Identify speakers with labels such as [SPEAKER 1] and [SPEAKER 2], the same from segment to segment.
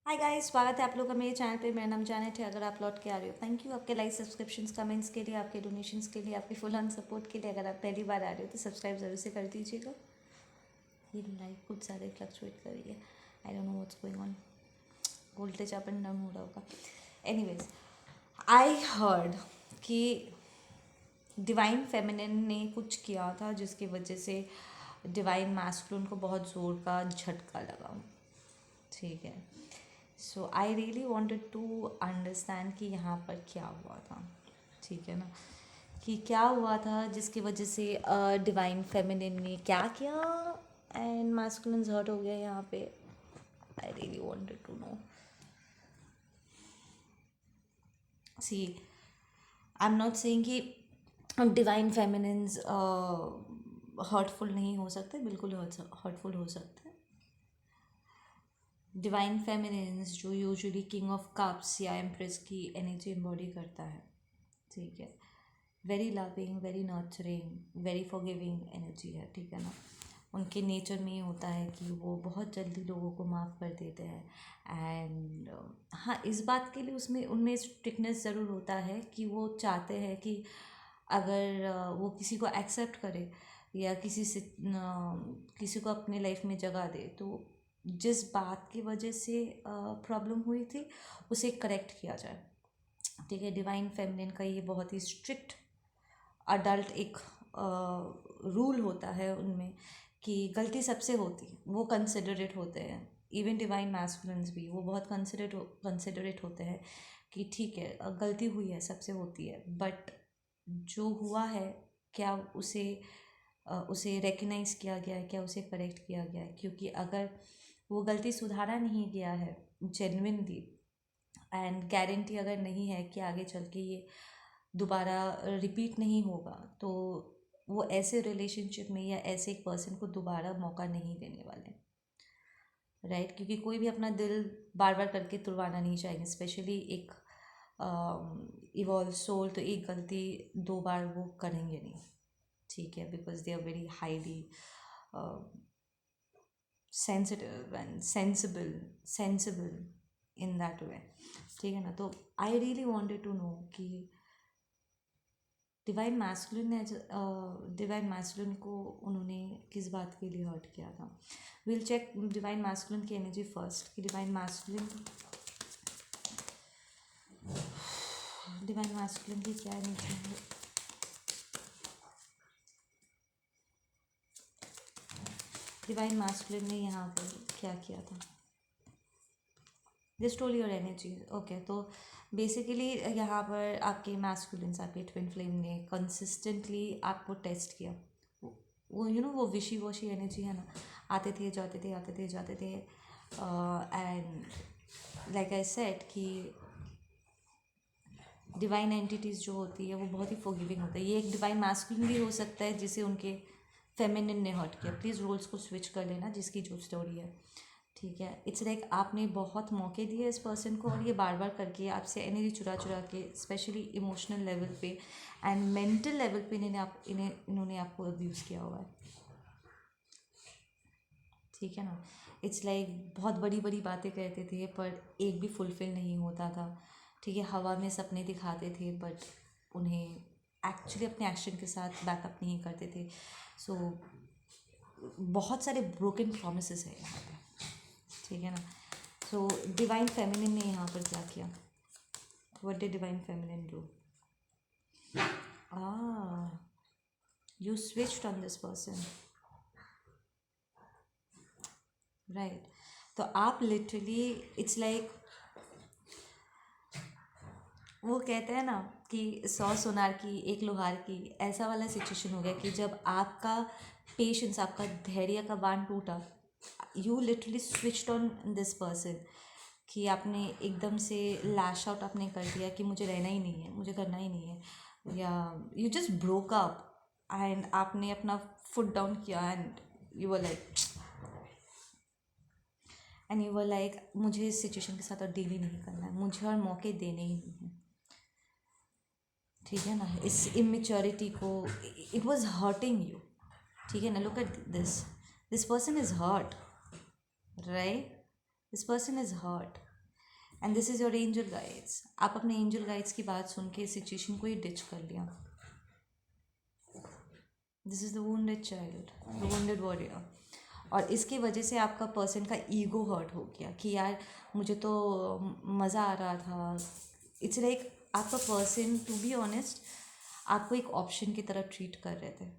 [SPEAKER 1] Hi guys, स्वागत है आप लोग का मेरे चैनल पे। मेरा नाम जानेट है। अगर आप लौट के आ रहे हो, थैंक यू आपके लाइक, सब्सक्रिप्शंस, कमेंट्स के लिए, आपके डोनेशंस के लिए, आपके फुल ऑन सपोर्ट के लिए। अगर आप पहली बार आ रहे हो तो सब्सक्राइब ज़रूर से कर दीजिएगा। ये लाइक कुछ ज़्यादा फ्लक्चुएट कर रही है। I don't know what's going on. Voltage up and down हो रहा होगा। एनीवेज, आई हर्ड कि डिवाइन फेमिनिन ने कुछ किया था जिसकी वजह से डिवाइन मैस्कुलिन को बहुत ज़ोर का झटका लगा। ठीक है, so I really wanted to understand कि यहाँ पर क्या हुआ था। ठीक है ना, कि क्या हुआ था जिसकी वजह से डिवाइन फेमिनिन ने क्या किया एंड मैस्कुलिन हर्ट हो गया यहाँ पे। I really wanted to know. See, I am not saying कि डिवाइन फेमिनिन्स हर्टफुल नहीं हो सकते, बिल्कुल हर्टफुल हो सकते हैं। डिवाइन फेमिनिन्स जो यूजुअली किंग ऑफ कप्स या एम्प्रेस की एनर्जी एम्बॉडी करता है, ठीक है, very loving, very nurturing, very forgiving energy है। ठीक है ना, उनके नेचर में ये होता है कि वो बहुत जल्दी लोगों को माफ़ कर देते हैं। एंड हाँ, इस बात के लिए उसमें उनमें स्ट्रिक्टनेस ज़रूर होता है कि वो चाहते हैं कि अगर वो किसी को एक्सेप्ट करे या किसी से किसी को अपने लाइफ में जगह दे, तो जिस बात की वजह से प्रॉब्लम हुई थी उसे करेक्ट किया जाए। ठीक है, डिवाइन फेमिनिन का ये बहुत ही स्ट्रिक्ट अडल्ट एक रूल होता है उनमें कि गलती सबसे होती, वो कंसिडरेट होते हैं। इवन डिवाइन मैस्कुलिन्स भी वो बहुत कंसिडरेट होते हैं कि ठीक है, गलती हुई है, सबसे होती है, बट जो हुआ है क्या उसे रिकग्नाइज किया गया है, क्या उसे करेक्ट किया गया है? क्योंकि अगर वो गलती सुधारा नहीं गया है जेन्युइनली, एंड गारंटी अगर नहीं है कि आगे चल के ये दोबारा रिपीट नहीं होगा, तो वो ऐसे रिलेशनशिप में या ऐसे एक पर्सन को दोबारा मौका नहीं देने वाले, राइट? क्योंकि कोई भी अपना दिल बार बार करके तुड़वाना नहीं चाहेंगे, स्पेशली एक इवॉल्व सोल। तो एक गलती दो बार वो करेंगे नहीं, ठीक है, because they are very highly sensitive and sensible in that way. ठीक है ना, तो I really wanted to know कि डिवाइन मैस्कुलिन को उन्होंने किस बात के लिए हर्ट किया था। विल चेक डिवाइन मैस्कुलिन की एनर्जी फर्स्ट कि डिवाइन मैस्कुलिन की क्या एनर्जी है। डिवाइन मैस्कुलिन ने यहाँ पर क्या किया था? This toll your energy. Okay, तो बेसिकली यहाँ पर आपके मैस्कुलिन्स, आपके ट्विन फ्लेम ने कंसिस्टेंटली आपको टेस्ट किया। वो वो विशी वॉशी एनर्जी है ना, आते थे जाते थे, आते थे जाते थे। एंड लाइक आई सेड कि डिवाइन एंटिटीज़ जो होती है वो बहुत ही फॉरगिविंग होता है। ये एक डिवाइन मैस्कुलिन भी हो सकता है जिसे उनके फेमिनिन ने हर्ट किया। प्लीज़ रोल्स को स्विच कर लेना जिसकी जो स्टोरी है। ठीक है, इट्स लाइक आपने बहुत मौके दिए इस पर्सन को और ये बार बार करके आपसे एनर्जी चुरा चुरा के, स्पेशली इमोशनल लेवल पे एंड मेंटल लेवल पे इन्होंने आपको अब्यूज़ किया हुआ है। ठीक है ना, इट्स लाइक बहुत बड़ी बड़ी बातें कहते थे पर एक भी फुलफिल नहीं होता था। ठीक है, हवा में सपने दिखाते थे बट उन्हें एक्चुअली अपने एक्शन के साथ बैकअप नहीं करते थे। सो बहुत सारे ब्रोकन प्रॉमिसेस है यहाँ पे। ठीक है ना, सो डिवाइन फेमिनिन ने यहाँ पर क्या किया? What did divine feminine do? You switched on this person, right? तो आप लिटरली, इट्स लाइक वो कहते हैं ना कि 100 सुनार की एक लोहार की, ऐसा वाला सिचुएशन हो गया कि जब आपका पेशेंस, आपका धैर्य का बांध टूटा, you literally switched on this person, कि आपने एकदम से लैश आउट आपने कर दिया कि मुझे रहना ही नहीं है, मुझे करना ही नहीं है, या you just broke up and आपने अपना फुट डाउन किया एंड यू वर लाइक मुझे इस सिचुएशन के साथ और डील ही नहीं करना है, मुझे और मौके देने ही नहीं है। ठीक है ना, इस इमेच्योरिटी को, इट वॉज हर्टिंग यू। ठीक है ना, look at this person is hurt, right? This person is hurt and this is your angel guides. आप अपने एंजल गाइड्स की बात सुन के इस सिचुएशन को ही डिच कर लिया। This is the wounded child, the wounded warrior. और इसकी वजह से आपका पर्सन का ईगो हर्ट हो गया कि यार मुझे तो मज़ा आ रहा था। इट्स लाइक आपका पर्सन, टू बी ऑनेस्ट, आपको एक ऑप्शन की तरह ट्रीट कर रहे थे,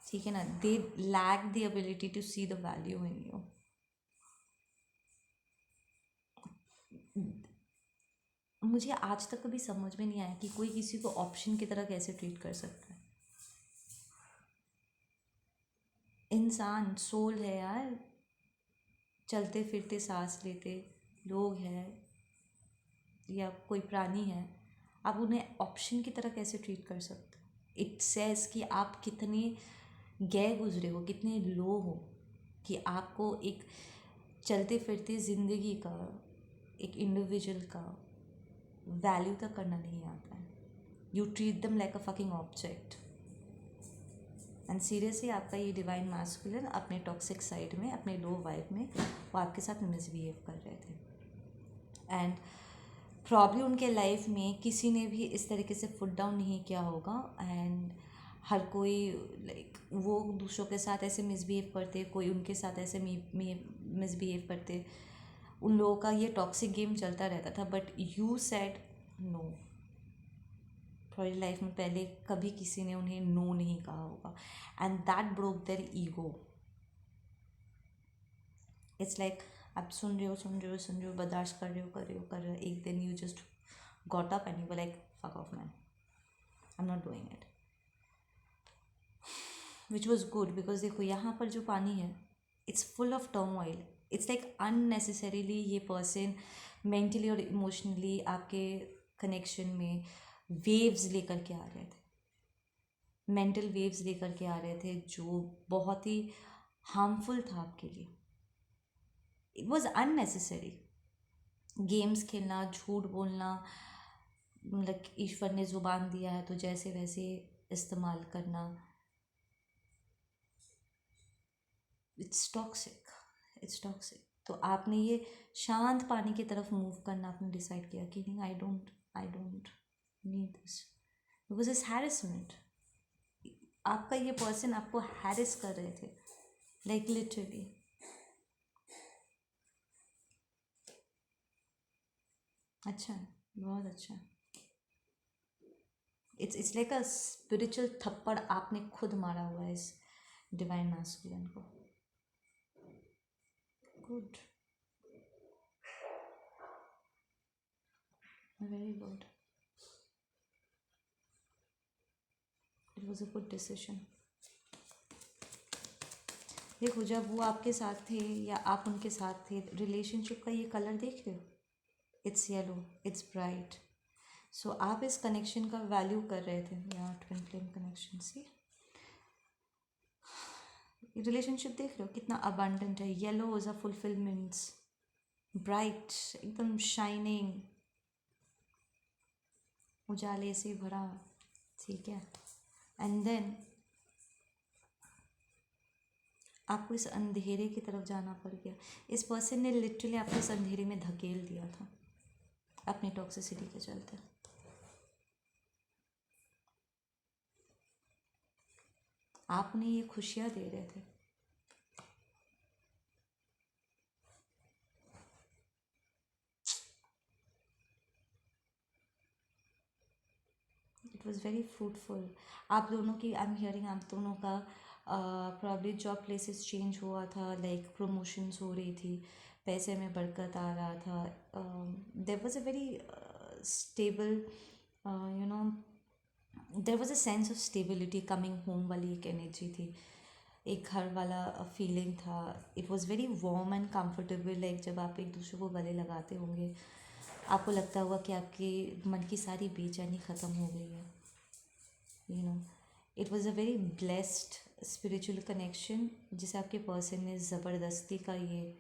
[SPEAKER 1] ठीक है ना। They lack the ability to see the value in you. मुझे आज तक कभी समझ में नहीं आया कि कोई किसी को ऑप्शन की तरह कैसे ट्रीट कर सकता है। इंसान सोल है यार, चलते फिरते सांस लेते लोग हैं या कोई प्राणी है, आप उन्हें ऑप्शन की तरह कैसे ट्रीट कर सकते हो। इट सेज कि आप कितने गए गुजरे हो, कितने लो हो, कि आपको एक चलते फिरते ज़िंदगी का, एक इंडिविजुअल का वैल्यू तक करना नहीं आता है। You treat them like a fucking object. And seriously आपका ये डिवाइन मास्कुलिन अपने टॉक्सिक साइड में, अपने लो वाइब में, वो आपके साथ मिसबिहेव कर रहे थे। एंड प्रॉब्ली उनके लाइफ में किसी ने भी इस तरीके से फुट डाउन नहीं किया होगा। एंड हर कोई लाइक वो दूसरों के साथ ऐसे मिसबिहेव करते, कोई उनके साथ ऐसे मिसबिहेव करते, उन लोगों का ये टॉक्सिक गेम चलता रहता था। But you said no. थोड़ी लाइफ में पहले कभी किसी ने उन्हें नो नहीं कहा होगा, and that broke their ego. It's like आप सुन रहे हो सुन रहे हो सुन रहे हो, बर्दाश्त कर रहे हो कर रहे हो कर रहे हो, एक दिन you just got up and you were like fuck off man, I am not doing it. Which was good, because देखो यहाँ पर जो पानी है, it's full of turmoil. It's like unnecessarily ये पर्सन मेंटली और इमोशनली आपके कनेक्शन में वेव्स लेकर के आ रहे थे, मेंटल वेव्स लेकर के आ रहे थे, जो बहुत ही हार्मफुल था आपके लिए। It was unnecessary. गेम्स खेलना, झूठ बोलना, मतलब ईश्वर ने ज़ुबान दिया है तो जैसे वैसे इस्तेमाल करना, इट्स टॉक्सिक, इट्स टॉक्सिक। तो आपने ये शांत पानी की तरफ मूव करना आपने डिसाइड किया कि नहीं, I don't need this, because it's harassment. आपका ये पर्सन आपको हैरेस कर रहे थे, लाइक लिटरली। अच्छा है, बहुत अच्छा है। इट्स लाइक अ स्पिरिचुअल थप्पड़ आपने खुद मारा हुआ है इस डिवाइन मैस्कुलिन को। Good, very good. It was a good decision. देखो जब वो आपके साथ थे या आप उनके साथ थे, रिलेशनशिप का ये कलर देख रहे हो, इट्स येलो, इट्स ब्राइट। सो आप इस कनेक्शन का वैल्यू कर रहे थे, या ट्विन फ्लेम कनेक्शन से रिलेशनशिप देख रहे हो कितना अबंडेंट है। Yellow is a fulfilments, bright, एकदम शाइनिंग, उजाले से भरा, ठीक है। एंड देन आपको इस अंधेरे की तरफ जाना पड़ गया। इस पर्सन ने लिटरली आपको इस अंधेरे में धकेल दिया था अपनी टॉक्सिसिटी के चलते। आप उन्हें ये खुशियाँ दे रहे थे। It was very fruitful. आप दोनों की, आई एम हियरिंग, आप दोनों का प्रॉब्ली जॉब प्लेसेस चेंज हुआ था, लाइक प्रमोशंस हो रही थी, पैसे में बरकत आ रहा था। There was a very stable, you know, there was a sense of stability coming home वाली एक एनर्जी थी, एक घर वाला फीलिंग था। It was very warm and comfortable. Like जब आप एक दूसरे को गले लगाते होंगे, आपको लगता होगा कि आपके मन की सारी बेचैनी ख़त्म हो गई है। You know, it was a very blessed spiritual connection, जिसे आपके पर्सन ने ज़बरदस्ती का ये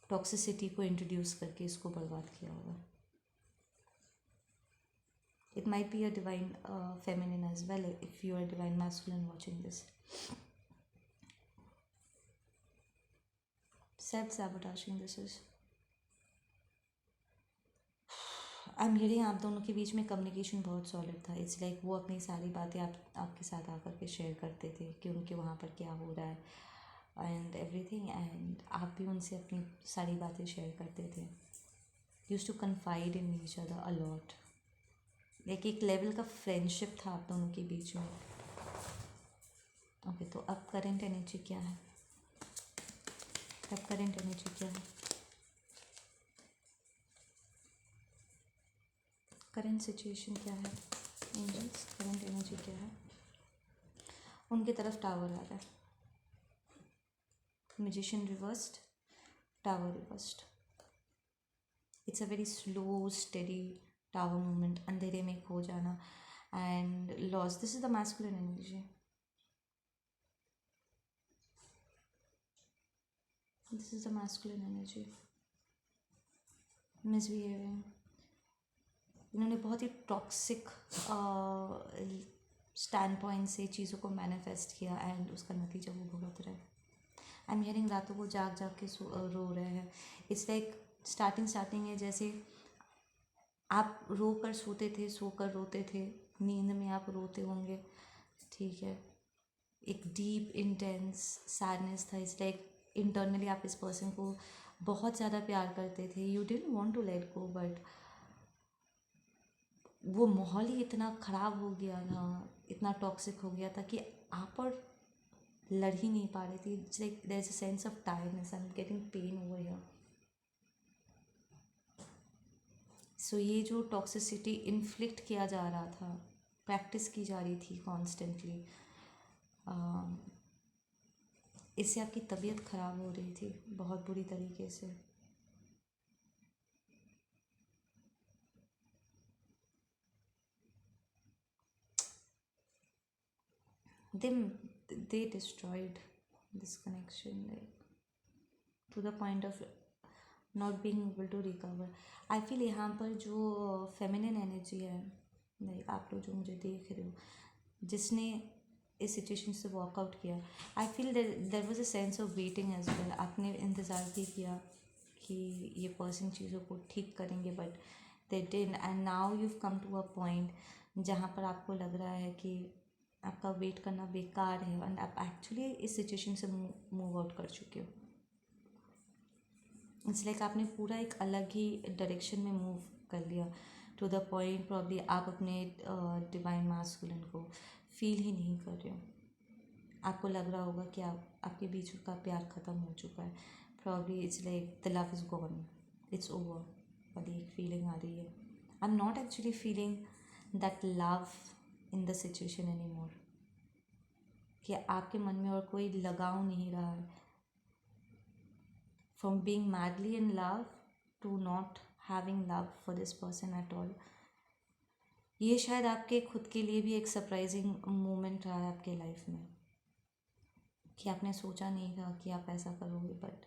[SPEAKER 1] टॉक्सिसिटी को इंट्रोड्यूस करके इसको बर्बाद किया होगा। It might be a divine feminine as well if you are divine masculine watching this. Self sabotaging this is. I am hearing आप दोनों के बीच में कम्युनिकेशन बहुत सॉलिड था. इट्स लाइक वो अपनी सारी बातें आपके साथ आकर के शेयर करते थे कि उनके वहाँ पर क्या हो रहा है एंड एवरीथिंग, एंड आप भी उनसे अपनी सारी बातें शेयर करते थे. Used to confide in each other a lot. Like एक लेवल का फ्रेंडशिप था आप दोनों के बीच में. ओके, तो अब करंट एनर्जी क्या है? अब करंट एनर्जी क्या है? करंट सिचुएशन क्या है एंजल्स? करंट एनर्जी क्या है? उनकी तरफ टावर आ रहा है. Magician reversed, tower reversed. It's a very slow steady tower movement, अंधेरे में खो जाना and loss. This is the masculine energy. This is the masculine energy. Misbehaving. इन्होंने बहुत ही टॉक्सिक स्टैंड पॉइंट से चीज़ों को मैनिफेस्ट किया एंड उसका नतीजा वो भुगत रहे. आई एम हियरिंग रातों को जाग जाग के रो रहे हैं. इट्स लाइक स्टार्टिंग है जैसे आप रो कर सोते थे, सोकर रोते थे, नींद में आप रोते होंगे. ठीक है, एक डीप इंटेंस सैडनेस था. इट्स लाइक इंटरनली आप इस पर्सन को बहुत ज़्यादा प्यार करते थे. You didn't want to let go, but वो माहौल ही इतना ख़राब हो गया था, इतना टॉक्सिक हो गया था कि आप और लड़ ही नहीं पा रही थी. It's like there is a sense of tiredness. I am getting pain over here. So ये जो टॉक्सिसिटी इन्फ्लिक्ट किया जा रहा था, प्रैक्टिस की जा रही थी कॉन्स्टेंटली, इससे आपकी तबीयत ख़राब हो रही थी बहुत बुरी तरीके से. they they destroyed this connection, like to the point of not being able to recover. I feel यहाँ पर जो फेमिनिन एनर्जी है, लाइक आप लोग जो मुझे देख रहे हो, जिसने इस सिचुएशन से वॉकआउट किया, I feel there was a sense of waiting as well. आपने इंतज़ार भी किया कि ये पर्सन चीज़ों को ठीक करेंगे, but they didn't. And now you've come to a point जहाँ पर आपको लग रहा है कि आपका वेट करना बेकार है एंड आप एक्चुअली इस सिचुएशन से मूव आउट कर चुके हो. इट्स लाइक आपने पूरा एक अलग ही डायरेक्शन में मूव कर लिया, टू द पॉइंट प्रॉब्ली आप अपने डिवाइन मास्कुलिन को फील ही नहीं कर रहे हो. आपको लग रहा होगा कि आपके बीच का प्यार ख़त्म हो चुका है. Probably it's like the love is gone, it's over वाली एक फीलिंग आ रही है. आई am not actually feeling that love in the situation any more, कि आपके मन में और कोई लगाव नहीं रहा है. From being madly in love to not having love for this person at all. ये शायद आपके खुद के लिए भी एक सरप्राइजिंग मोमेंट रहा है आपके लाइफ में, कि आपने सोचा नहीं था कि आप ऐसा करोगे, बट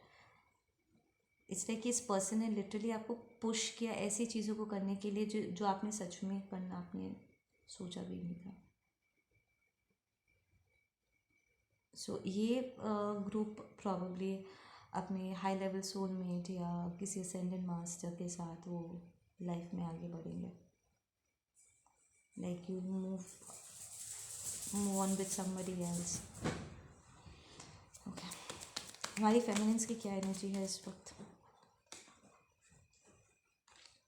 [SPEAKER 1] इट्स लाइक कि इस पर्सन ने लिटरली आपको पुश किया ऐसी चीज़ों को करने के लिए जो आपने सच में करना आपने सोचा भी नहीं था. सो ये ग्रुप प्रॉबली अपने हाई लेवल सोलमेट या किसी असेंडेंट मास्टर के साथ वो लाइफ में आगे बढ़ेंगे. Like you move on with somebody else. Okay, हमारी फेमिनिन्स की क्या एनर्जी है इस वक्त?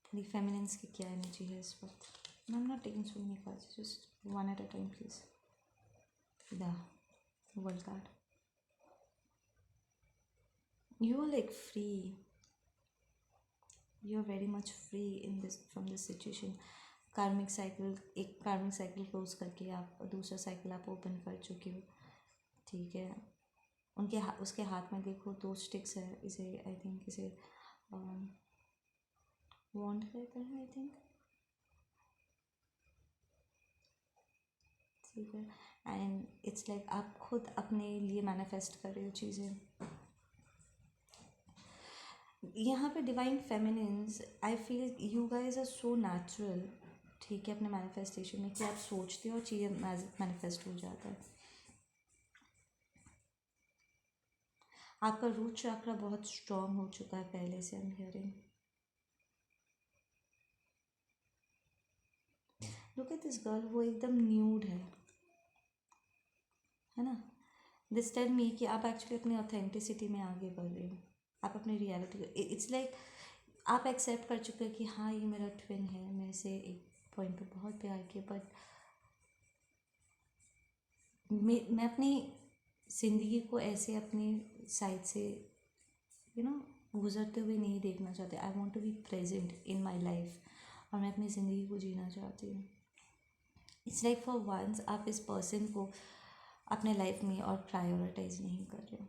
[SPEAKER 1] हमारी फेमिनिन्स की क्या एनर्जी है इस वक्त? आई am not taking so many cards, just one at a time please. The world card. You are like free. You are very much free in this from this situation. कार्मिक cycle, एक कार्मिक cycle close करके आप दूसरा cycle आप open कर चुके हो. ठीक है, उसके हाथ में देखो 2 स्टिक्स है. इसे आई थिंक इसे वॉन्ड कहते हैं आई थिंक. ठीक है, एंड इट्स लाइक आप खुद अपने लिए मैनिफेस्ट कर रहे हो चीज़ें. यहाँ पे divine feminines, I feel you guys are so natural. ठीक है, अपने मैनिफेस्टेशन में कि आप सोचते हो और चीज़ें मैनिफेस्ट हो जाता है. आपका रूट चक्र बहुत स्ट्रॉन्ग हो चुका है पहले से. I am hearing look at this girl, वो एकदम न्यूड है ना। दिस टेल मी कि आप एक्चुअली अपनी ऑथेंटिसिटी में आगे बढ़ रहे हो, आप अपनी रियलिटी, इट्स लाइक आप एक्सेप्ट कर चुके हैं कि हाँ ये मेरा ट्विन है, मेरे से एक पॉइंट पे बहुत प्यार किया, बट मैं अपनी ज़िंदगी को ऐसे अपनी साइड से गुजरते हुए नहीं देखना चाहती। I want to be present in my life, और मैं अपनी ज़िंदगी को जीना चाहती हूँ। इट्स लाइक फॉर वंस आप इस पर्सन को अपने लाइफ में और प्रायोरिटाइज नहीं कर रहे हो।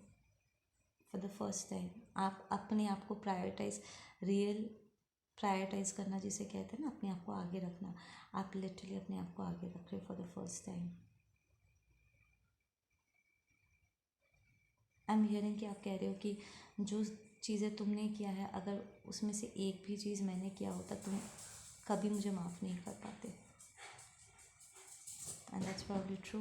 [SPEAKER 1] फॉर द फर्स्ट टाइम आप अपने आप को प्रायोरिटाइज करना जिसे कहते हैं ना, अपने आप को आगे रखना, आप लिटरली अपने आप को आगे रख रहे हो for the first time. I am hearing कि आप कह रहे हो कि जो चीज़ें तुमने किया है, अगर उसमें से एक भी चीज़ मैंने किया होता, तुम कभी मुझे माफ़ नहीं कर पाते। And that's probably true.